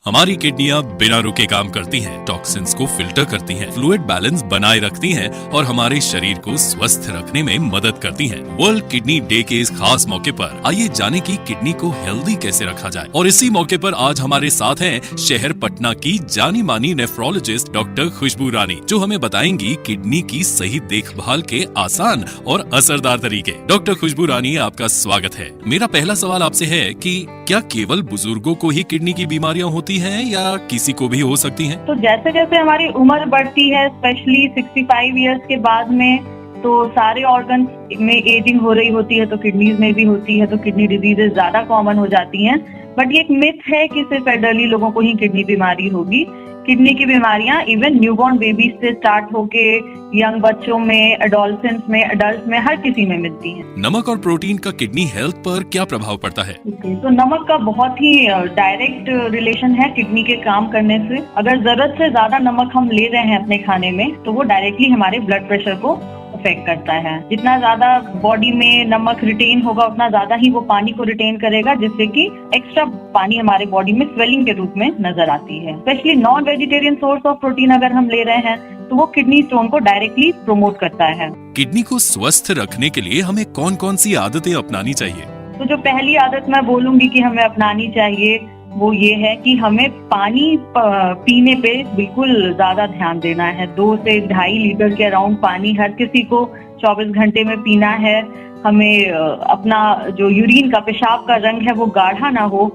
हमारी किडनियां बिना रुके काम करती हैं, टॉक्सिन्स को फिल्टर करती हैं, फ्लूइड बैलेंस बनाए रखती हैं और हमारे शरीर को स्वस्थ रखने में मदद करती हैं। वर्ल्ड किडनी डे के इस खास मौके पर आइए जाने की किडनी को हेल्दी कैसे रखा जाए। और इसी मौके पर आज हमारे साथ हैं शहर पटना की जानी मानी नेफ्रोलॉजिस्ट डॉक्टर खुशबू रानी, जो हमें बताएंगी किडनी की सही देखभाल के आसान और असरदार तरीके। डॉक्टर खुशबू रानी, आपका स्वागत है। मेरा पहला सवाल आपसे है कि क्या केवल बुजुर्गों को ही किडनी की बीमारियां होती हैं या किसी को भी हो सकती हैं? तो जैसे जैसे हमारी उम्र बढ़ती है, स्पेशली 65 इयर्स के बाद में, तो सारे ऑर्गन्स में एजिंग हो रही होती है, तो किडनीज में भी होती है, तो किडनी डिजीजेस ज्यादा कॉमन हो जाती हैं। बट ये एक मिथ है कि सिर्फ एल्डरली लोगों को ही किडनी बीमारी होगी। किडनी की बीमारियां इवन न्यूबॉर्न बेबीज से स्टार्ट होके यंग बच्चों में, एडोलसेंट्स में, अडल्ट में, हर किसी में मिलती हैं। नमक और प्रोटीन का किडनी हेल्थ पर क्या प्रभाव पड़ता है? तो नमक का बहुत ही डायरेक्ट रिलेशन है किडनी के काम करने से। अगर जरूरत से ज्यादा नमक हम ले रहे हैं अपने खाने में, तो वो डायरेक्टली हमारे ब्लड प्रेशर को अफेक्ट करता है। जितना ज्यादा बॉडी में नमक रिटेन होगा, उतना ज्यादा ही वो पानी को रिटेन करेगा, जिससे कि एक्स्ट्रा पानी हमारे बॉडी में स्वेलिंग के रूप में नजर आती है। Specially non vegetarian source of protein अगर हम ले रहे हैं, तो वो किडनी स्टोन को डायरेक्टली प्रमोट करता है। किडनी को स्वस्थ रखने के लिए हमें कौन कौन सी आदतें अपनानी चाहिए? तो जो पहली आदत मैं बोलूंगी कि हमें अपनानी चाहिए, वो ये है कि हमें पानी पीने पे बिल्कुल ज्यादा ध्यान देना है। 2 से 2.5 लीटर के अराउंड पानी हर किसी को 24 घंटे में पीना है। हमें अपना जो यूरिन का, पेशाब का रंग है, वो गाढ़ा ना हो,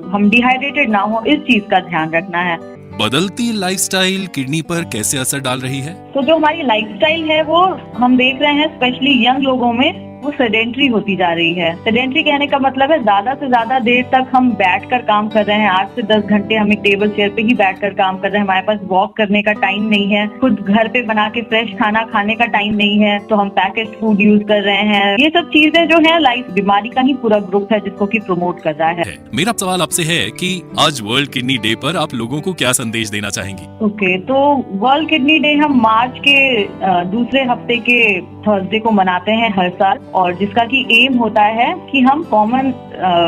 हम डिहाइड्रेटेड ना हो, इस चीज का ध्यान रखना है। बदलती लाइफस्टाइल किडनी पर कैसे असर डाल रही है? तो जो हमारी लाइफस्टाइल है, वो हम देख रहे हैं स्पेशली यंग लोगों में, वो सेडेंट्री होती जा रही है। सेडेंट्री कहने का मतलब है ज्यादा से ज्यादा देर तक हम बैठकर काम कर रहे हैं। 8 से 10 घंटे हम एक टेबल चेयर पे ही बैठकर काम कर रहे हैं। हमारे पास वॉक करने का टाइम नहीं है, खुद घर पे बना के फ्रेश खाना खाने का टाइम नहीं है, तो हम पैकेज फूड यूज कर रहे हैं। ये सब चीजें जो है लाइफ बीमारी का ही पूरा ग्रुप है जिसको कि प्रमोट कर रहा है। मेरा सवाल आपसे है कि आज वर्ल्ड किडनी डे पर आप लोगों को क्या संदेश देना चाहेंगी? ओके, तो वर्ल्ड किडनी डे हम मार्च के दूसरे हफ्ते के थर्सडे को मनाते हैं हर साल, और जिसका की एम होता है कि हम कॉमन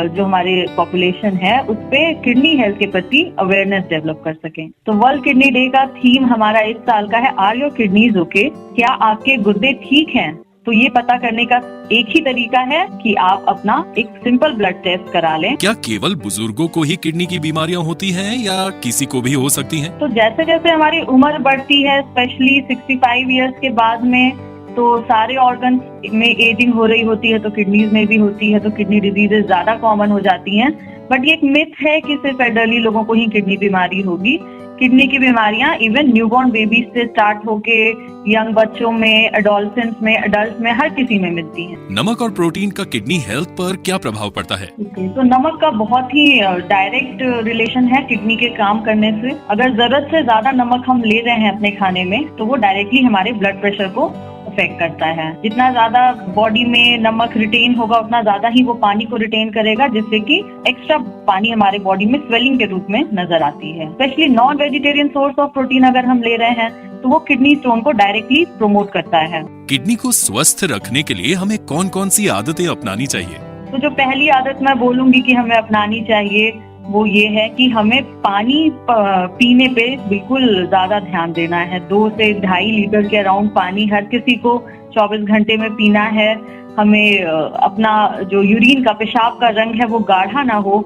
जो हमारे पॉपुलेशन है उस पे किडनी हेल्थ के प्रति अवेयरनेस डेवलप कर सकें। तो वर्ल्ड किडनी डे का थीम हमारा इस साल का है, आर योर किडनीज ओके? क्या आपके गुर्दे ठीक हैं? तो ये पता करने का एक ही तरीका है कि आप अपना एक सिंपल ब्लड टेस्ट करा लें। क्या केवल बुजुर्गों को ही किडनी की बीमारियां होती हैं या किसी को भी हो सकती हैं? तो जैसे जैसे हमारी उम्र बढ़ती है, स्पेशली 65 इयर्स के बाद में, तो सारे ऑर्गन्स में एजिंग हो रही होती है, तो किडनीज में भी होती है, तो किडनी डिजीजेस ज्यादा कॉमन हो जाती हैं। बट ये एक मिथ है कि सिर्फ एल्डरली लोगों को ही किडनी बीमारी होगी। किडनी की बीमारियां इवन न्यूबॉर्न बेबीज से स्टार्ट होके यंग बच्चों में, एडोलसेंट्स में, अडल्ट में, हर किसी में मिलती हैं। नमक और प्रोटीन का किडनी हेल्थ पर क्या प्रभाव पड़ता है? तो नमक का बहुत ही डायरेक्ट रिलेशन है किडनी के काम करने से। अगर जरूरत से ज्यादा नमक हम ले रहे हैं अपने खाने में, तो वो डायरेक्टली हमारे ब्लड प्रेशर को अफेक्ट करता है। जितना ज्यादा बॉडी में नमक रिटेन होगा, उतना ज्यादा ही वो पानी को रिटेन करेगा, जिससे कि एक्स्ट्रा पानी हमारे बॉडी में स्वेलिंग के रूप में नजर आती है। Specially non vegetarian source of protein अगर हम ले रहे हैं, तो वो किडनी स्टोन को डायरेक्टली प्रमोट करता है। किडनी को स्वस्थ रखने के लिए हमें कौन कौन सी आदतें अपनानी चाहिए? तो जो पहली आदत मैं बोलूंगी कि हमें अपनानी चाहिए, वो ये है कि हमें पानी पीने पे बिल्कुल ज्यादा ध्यान देना है। 2 से 2.5 लीटर के अराउंड पानी हर किसी को 24 घंटे में पीना है। हमें अपना जो यूरिन का, पेशाब का रंग है, वो गाढ़ा ना हो,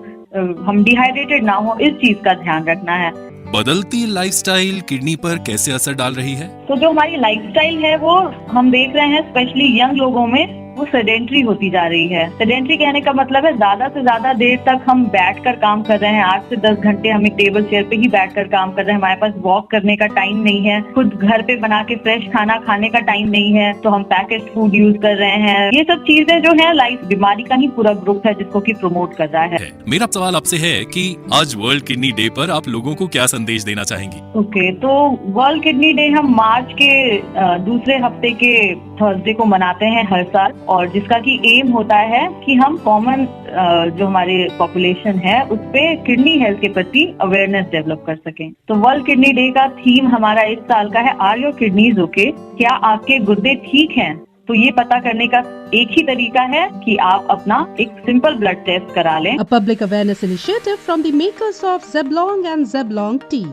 हम डिहाइड्रेटेड ना हो, इस चीज का ध्यान रखना है। बदलती लाइफस्टाइल किडनी पर कैसे असर डाल रही है? तो जो हमारी लाइफस्टाइल है, वो हम देख रहे हैं स्पेशली यंग लोगों में, वो सेडेंट्री होती जा रही है। सेडेंट्री कहने का मतलब है ज्यादा से ज्यादा देर तक हम बैठकर काम कर रहे हैं। 8 से 10 घंटे हम एक टेबल चेयर पे ही बैठकर काम कर रहे हैं। हमारे पास वॉक करने का टाइम नहीं है, खुद घर पे बना के फ्रेश खाना खाने का टाइम नहीं है, तो हम पैकेज फूड यूज कर रहे हैं। ये सब चीजें जो है लाइफ बीमारी का ही पूरा ग्रुप है जिसको कि प्रमोट कर रहा है। मेरा सवाल आपसे है कि आज वर्ल्ड किडनी डे पर आप लोगों को क्या संदेश देना चाहेंगी? ओके, तो वर्ल्ड किडनी डे हम मार्च के दूसरे हफ्ते के थर्सडे को मनाते हैं हर साल, और जिसका की एम होता है कि हम कॉमन जो हमारे पॉपुलेशन है उस पे किडनी हेल्थ के प्रति अवेयरनेस डेवलप कर सकें। तो वर्ल्ड किडनी डे का थीम हमारा इस साल का है, आर योर किडनीज ओके? क्या आपके गुर्दे ठीक हैं? तो ये पता करने का एक ही तरीका है कि आप अपना एक सिंपल ब्लड टेस्ट करा लें। A public awareness initiative from the makers of Zeblong and Zeblong tea.